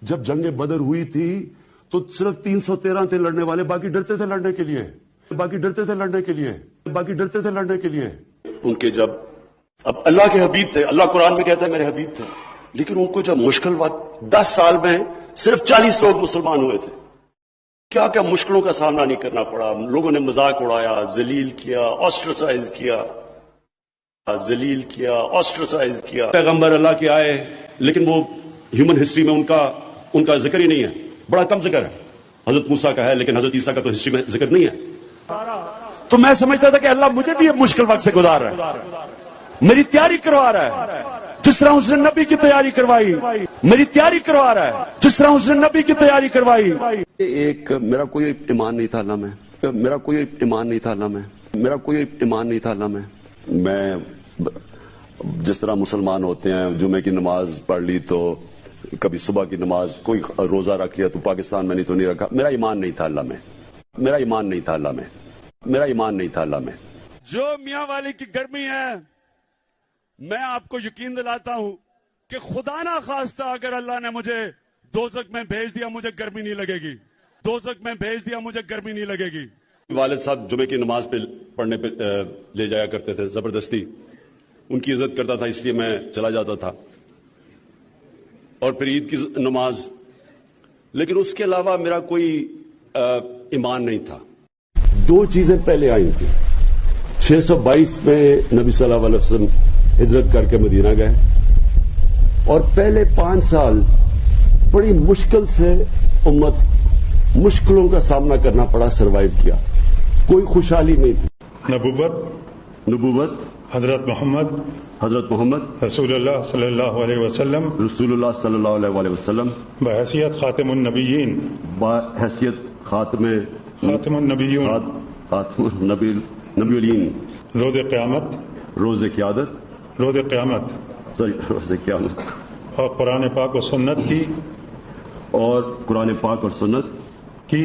جب جنگ بدر ہوئی تھی تو صرف 313 تھے لڑنے والے، باقی ڈرتے تھے لڑنے کے لیے، باقی ڈرتے تھے لڑنے کے لیے، باقی ڈرتے تھے لڑنے کے لیے۔ ان کے جب اب اللہ کے حبیب تھے، اللہ قرآن میں کہتا ہے میرے حبیب تھے، لیکن ان کو جب مشکل وقت 10 سال میں صرف 40 لوگ مسلمان ہوئے تھے، کیا کیا مشکلوں کا سامنا نہیں کرنا پڑا، لوگوں نے مذاق اڑایا، ذلیل کیا، آسٹرسائز کیا، ذلیل کیا، آسٹرسائز کیا۔ پیغمبر اللہ کے آئے لیکن وہ ہیومن ہسٹری میں ان کا ذکر ہی نہیں ہے، بڑا کم ذکر ہے۔ حضرت موسیٰ کا ہے لیکن حضرت عیسیٰ کا تو ہسٹری میں ذکر نہیں ہے۔ تو میں سمجھتا تھا کہ اللہ مجھے بھی مشکل وقت سے گزار رہا ہے، میری تیاری کروا رہا ہے، جس طرح اس نے نبی کی تیاری کروائی، میری تیاری کروا رہا ہے جس طرح اس نے نبی کی تیاری کروائی۔ ایک میرا کوئی ایمان نہیں تھا اللہ میں، میرا کوئی ایمان نہیں تھا اللہ میں، میرا کوئی ایمان نہیں تھا اللہ میں۔ میں جس طرح مسلمان ہوتے ہیں، جمعے کی نماز پڑھ لی تو کبھی صبح کی نماز، کوئی روزہ رکھ لیا تو پاکستان میں نہیں تو نہیں رکھا، میرا ایمان نہیں تھا اللہ میں، میرا ایمان نہیں تھا اللہ میں، میرا ایمان نہیں تھا اللہ میں۔ جو میاں والی کی گرمی ہے، میں آپ کو یقین دلاتا ہوں کہ خدا نہ خواستہ اگر اللہ نے مجھے دوزخ میں بھیج دیا مجھے گرمی نہیں لگے گی، دوزخ میں بھیج دیا مجھے گرمی نہیں لگے گی۔ والد صاحب جمعے کی نماز پڑھنے پہ لے جایا کرتے تھے زبردستی، ان کی عزت کرتا تھا اس لیے میں چلا جاتا تھا، اور پھر عید کی نماز، لیکن اس کے علاوہ میرا کوئی ایمان نہیں تھا۔ دو چیزیں پہلے آئی تھی، 622 میں نبی صلی اللہ علیہ وسلم ہجرت کر کے مدینہ گئے، اور پہلے 5 سال بڑی مشکل سے امت مشکلوں کا سامنا کرنا پڑا، سروائیو کیا، کوئی خوشحالی نہیں تھی۔ نبوت حضرت محمد رسول اللہ صلی اللہ علیہ وسلم بحیثیت خاتم النبیین، بحیثیت خاتم النبی، نبی الین، روز قیامت، روز قیامت، اور قرآن پاک و سنت کی اور قرآن پاک اور سنت کی